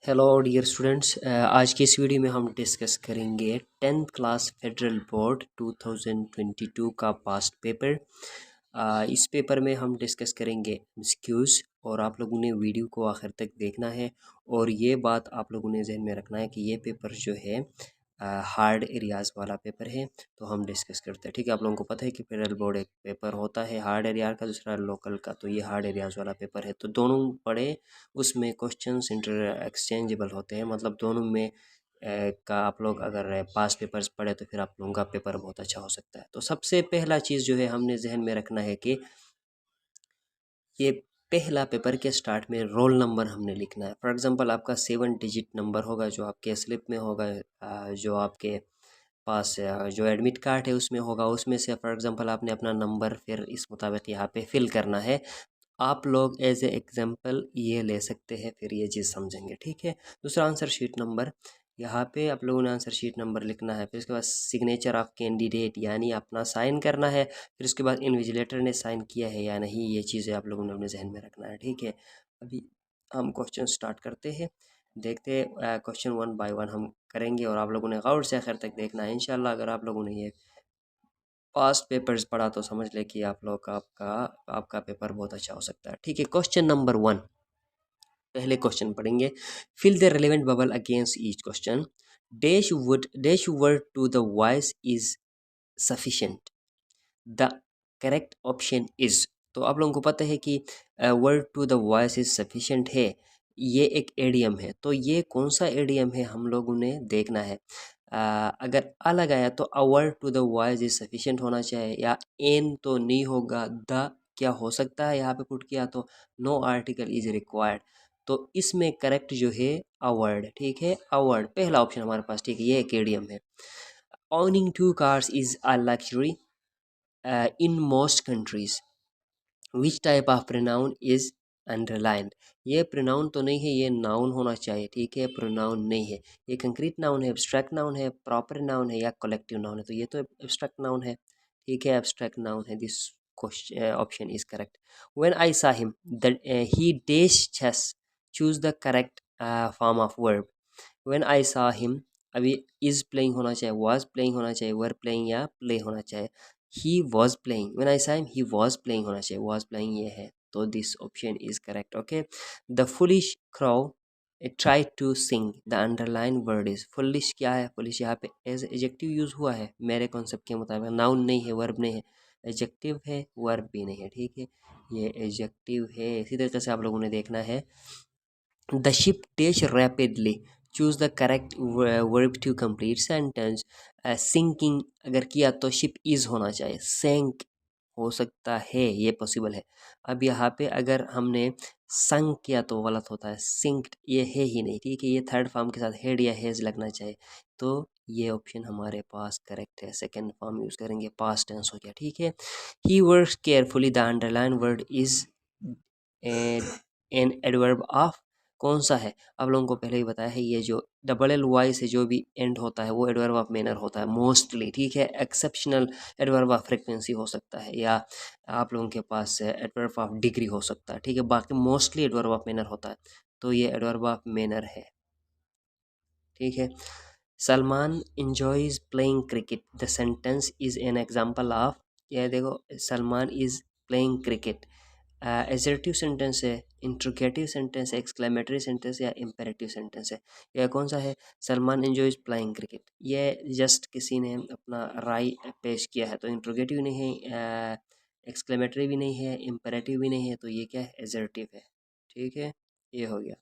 Hello dear students, आज की इस वीडियो में हम डिस्कस करेंगे 10th क्लास फेडरल बोर्ड 2022 का पास्ट पेपर। इस पेपर में हम डिस्कस करेंगे एमसीक्यूज़ और आप लोगों ने वीडियो को आखिर तक देखना है। और ये बात आप लोगों ने जहन में रखना है कि ये पेपर जो है हार्ड एरियाज़ वाला पेपर है। तो हम डिस्कस करते हैं, ठीक है। आप लोगों को पता है कि फेडरल बोर्ड एक पेपर होता है हार्ड एरिया का, दूसरा लोकल का। तो ये हार्ड एरियाज़ वाला पेपर है, तो दोनों पढ़े। उसमें क्वेश्चंस इंटर एक्सचेंजेबल होते हैं, मतलब दोनों में का आप लोग अगर पास पेपर्स पढ़े तो फिर आप लोगों का पेपर बहुत अच्छा हो सकता है। तो सबसे पहला चीज़ जो है हमने जहन में रखना है कि ये पहला पेपर के स्टार्ट में रोल नंबर हमने लिखना है। फॉर एग्जांपल आपका 7 डिजिट नंबर होगा जो आपके स्लिप में होगा, जो आपके पास जो एडमिट कार्ड है उसमें होगा। उसमें से फॉर एग्जांपल आपने अपना नंबर फिर इस मुताबिक यहाँ पे फिल करना है। आप लोग एज ए एग्जांपल ये ले सकते हैं, फिर ये चीज़ समझेंगे, ठीक है। दूसरा आंसर शीट नंबर, यहाँ पे आप लोगों ने आंसर शीट नंबर लिखना है। फिर उसके बाद सिग्नेचर ऑफ कैंडिडेट, यानी अपना साइन करना है। फिर उसके बाद इन्विजिलेटर ने साइन किया है या नहीं, ये चीज़ें आप लोगों ने अपने जहन में रखना है, ठीक है। अभी हम क्वेश्चन स्टार्ट करते हैं, देखते हैं क्वेश्चन वन बाय वन हम करेंगे और आप लोगों ने गौर से आखिर तक देखना है इंशाल्लाह। अगर आप लोगों ने ये पास्ट पेपर्स पढ़ा तो समझ ले कि आप लोग का आपका पेपर बहुत अच्छा हो सकता है, ठीक है। क्वेश्चन नंबर वन, पहले क्वेश्चन पढ़ेंगे। Fill the relevant bubble against each question. Dash word to the voice is sufficient. The correct option is. तो आप लोगों को पता है कि word to the voice is sufficient है, ये एक एडियम है। तो ये कौन सा एडियम है हम लोगों ने देखना है। अगर आ लगाया तो a word to the voice is sufficient होना चाहिए, या एन तो नहीं होगा, द क्या हो सकता है यहाँ पे पुट किया तो नो आर्टिकल इज रिक्वायर्ड। तो इसमें करेक्ट जो है अवर्ड, ठीक है। अवर्ड पहला ऑप्शन हमारे पास, ठीक है, ये एक एडियम है। owning two cars is a luxury in most countries. Which type of pronoun is underlined. ये प्रोनाउन तो नहीं है, ये नाउन होना चाहिए, ठीक है। प्रोनाउन नहीं है, ये कंक्रीट नाउन है, एब्स्ट्रैक्ट नाउन है, प्रॉपर नाउन है या कलेक्टिव नाउन है। तो ये तो एब्स्ट्रैक्ट नाउन है, ठीक है, एब्स्ट्रैक्ट नाउन है। This question option is correct. When I saw him that he dash chase, choose the correct form of verb. When I saw him, अभी इज प्लेइंग होना चाहिए, वाज प्लेइंग होना चाहिए, were playing या play होना चाहिए। He was playing, when I saw him he was playing होना चाहिए, वॉज प्लेइंग ये है। तो this option is correct, okay. The foolish crow try to sing, the underline word is foolish. क्या है फुलिश, यहाँ पे एज एजेक्टिव यूज हुआ है मेरे कॉन्सेप्ट के मुताबिक। नाउन नहीं है, वर्ब नहीं है, एजेक्टिव है, वर्ब भी नहीं है, ठीक है, ये एजेक्टिव है। इसी तरीके से आप लोगों ने देखना है। The ship dashed rapidly. Choose the correct verb to complete sentence. Sinking अगर किया तो ship is होना चाहिए, sank हो सकता है, ये पॉसिबल है। अब यहाँ पे अगर हमने संक किया तो गलत होता है, सिंक्ड ये है ही नहीं, ठीक है। ये थर्ड फॉर्म के साथ हेड या हेज लगना चाहिए। तो ये ऑप्शन हमारे पास करेक्ट है। सेकंड फॉर्म यूज़ करेंगे, पास्ट टेंस हो गया, ठीक है। He works carefully, the underline word is an adverb of, कौन सा है। आप लोगों को पहले ही बताया है, ये जो डबल एल वाई से जो भी एंड होता है वो एडवर्ब ऑफ मैनर होता है मोस्टली, ठीक है। एक्सेप्शनल एडवर्ब ऑफ फ्रीक्वेंसी हो सकता है, या आप लोगों के पास एडवर्ब ऑफ डिग्री हो सकता है, ठीक है। बाकी मोस्टली एडवर्ब ऑफ मैनर होता है, तो ये एडवर्ब ऑफ मैनर है, ठीक है। Salman enjoys playing cricket, the sentence is an example of. ये देखो, Salman is playing cricket, assertive sentence है, इंट्रोगेटिव सेंटेंस है, एक्सक्लेमेटरी सेंटेंस या इम्पेरेटिव सेंटेंस है। यह कौन सा है, सलमान एंजॉयज प्लेइंग क्रिकेट। ये जस्ट किसी ने अपना राय पेश किया है, तो इंट्रोगेटिव नहीं है, एक्सक्लेमेटरी भी नहीं है, इम्पेरेटिव भी नहीं है, तो ये क्या है, एजर्टिव है, ठीक है। ये हो गया।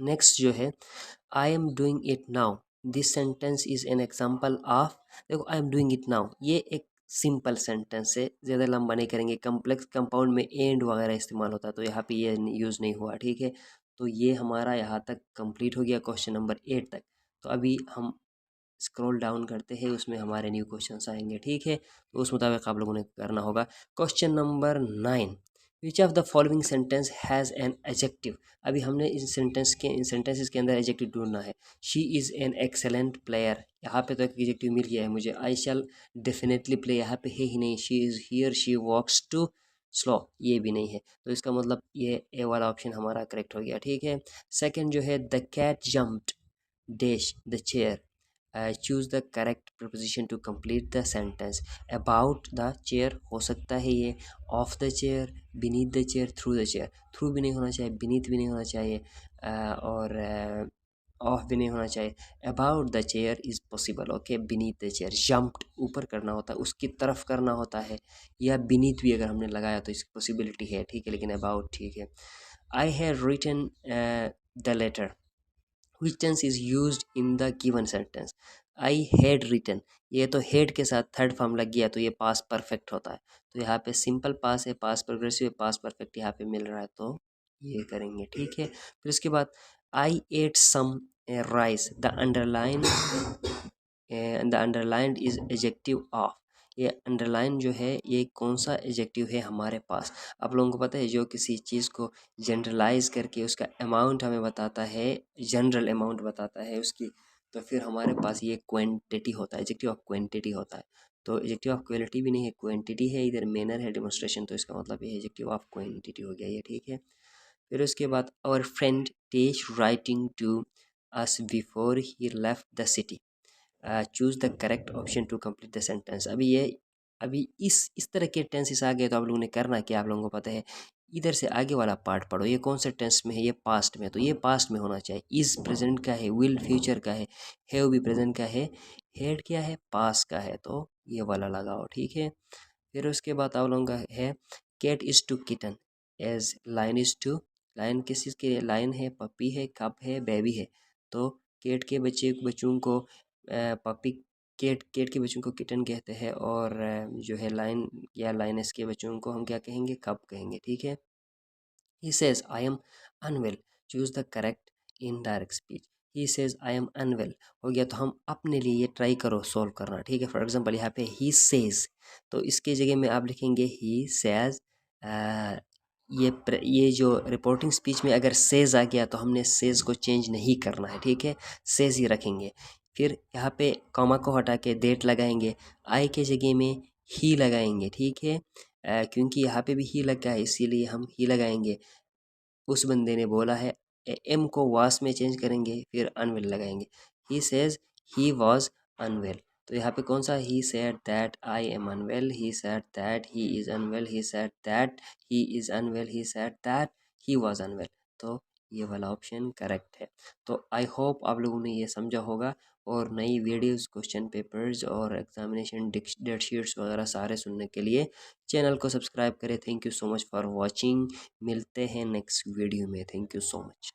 नेक्स्ट जो है, I am doing it now, this sentence is an example of. देखो, I am doing it now ये एक सिंपल सेंटेंस है, ज़्यादा लंबा नहीं करेंगे। कम्प्लेक्स कंपाउंड में एंड वगैरह इस्तेमाल होता है, तो यहाँ पे ये यूज़ नहीं हुआ, ठीक है। तो ये हमारा यहाँ तक कंप्लीट हो गया, क्वेश्चन नंबर 8 तक। तो अभी हम स्क्रॉल डाउन करते हैं, उसमें हमारे न्यू क्वेश्चंस आएंगे, ठीक है। तो उस मुताबिक आप लोगों ने करना होगा। Question number 9, which of the following sentence has an adjective. अभी हमने इन सेंटेंसेस के अंदर एडजेक्टिव ढूंढना है। She is an excellent player, यहाँ पे तो एक एडजेक्टिव मिल गया है मुझे। आई शैल डेफिनेटली प्ले, यहाँ पे है ही नहीं। She is here, she walks too slow, ये भी नहीं है, तो इसका मतलब ये ए वाला ऑप्शन हमारा करेक्ट हो गया। ठीक है। सेकंड जो है, the cat jumped dash the chair, choose the correct preposition to complete the sentence. About the chair हो सकता है ये, off the chair, beneath the chair, through the chair. Through भी नहीं होना चाहिए, बीनीथ भी नहीं होना चाहिए, और ऑफ भी नहीं होना चाहिए। About the chair is possible, okay. Beneath the chair, jumped ऊपर करना होता है, उसकी तरफ करना होता है, या बीनीथ भी अगर हमने लगाया तो इसकी पॉसिबिलिटी है, ठीक है, लेकिन अबाउट ठीक है। I have written the letter, which tense is used in the given sentence। I had written, ये तो had के साथ थर्ड फॉर्म लग गया तो ये पास परफेक्ट होता है, तो यहाँ पे सिंपल पास है, पास प्रोग्रेसिव है, पास परफेक्ट यहाँ पे मिल रहा है, तो ये करेंगे। ठीक है। फिर उसके बाद I ate some rice, the underlined is adjective of. ये अंडरलाइन जो है ये कौन सा एजेक्टिव है हमारे पास? आप लोगों को पता है, जो किसी चीज़ को जनरलाइज करके उसका अमाउंट हमें बताता है, जनरल अमाउंट बताता है उसकी, तो फिर हमारे पास ये क्वांटिटी होता है, एजेक्टिव ऑफ क्वांटिटी होता है। तो एजेक्टिव ऑफ क्वालिटी भी नहीं है, क्वांटिटी है, इधर मैनर है, डेमोन्स्ट्रेशन, तो इसका मतलब ये एजेक्टिव ऑफ क्वांटिटी हो गया ये। ठीक है। फिर उसके बाद आवर फ्रेंड टेश writing to us before he left the city, choose the correct option to complete the sentence. अभी इस तरह के टेंसेस आ गए तो आप लोगों ने करना क्या, आप लोगों को पता है। इधर से आगे वाला पार्ट पढ़ो, ये कौन से टेंस में है, ये पास्ट में है, तो ये पास्ट में होना चाहिए। इज़ प्रेजेंट का है, विल फ्यूचर का है, हैव भी प्रेजेंट का है, हेड क्या है, पास का है, तो ये वाला लगाओ। ठीक है। फिर उसके बाद आप लोगों का है, cat is to kitten as lion is to, lion किस चीज़ के लिए, लाइन है, पपी है, कप है, बेबी है, तो केट के बच्चों को पपी, केट के बच्चों को किटन कहते हैं, और जो है लाइन या लाइनस के बच्चों को हम क्या कहेंगे, कप कहेंगे। ठीक है। He says I am unwell, choose the correct indirect speech. He says I am unwell हो गया, तो हम अपने लिए ये ट्राई करो सॉल्व करना। ठीक है। फॉर एग्जांपल यहाँ पे ही सेज, तो इसके जगह में आप लिखेंगे ही सेज। ये जो रिपोर्टिंग स्पीच में अगर सेज आ गया तो हमने सेज को चेंज नहीं करना है। ठीक है। सेज ही रखेंगे। फिर यहाँ पे कॉमा को हटा के देट लगाएंगे, आई के जगह में ही लगाएंगे। ठीक है। क्योंकि यहाँ पे भी ही लगा है इसीलिए हम ही लगाएंगे। उस बंदे ने बोला है, एम को वास में चेंज करेंगे, फिर अनवेल लगाएंगे। He says he was unwell, तो यहाँ पे कौन सा, he said that I am unwell, he said that he is unwell, he said that he is unwell, he said that he was unwell, तो ये वाला ऑप्शन करेक्ट है। तो आई होप आप लोगों ने ये समझा होगा, और नई वीडियोस, क्वेश्चन पेपर्स और एग्जामिनेशन डेट शीट्स वगैरह सारे सुनने के लिए चैनल को सब्सक्राइब करें। Thank you so much for watching. मिलते हैं नेक्स्ट वीडियो में। Thank you so much.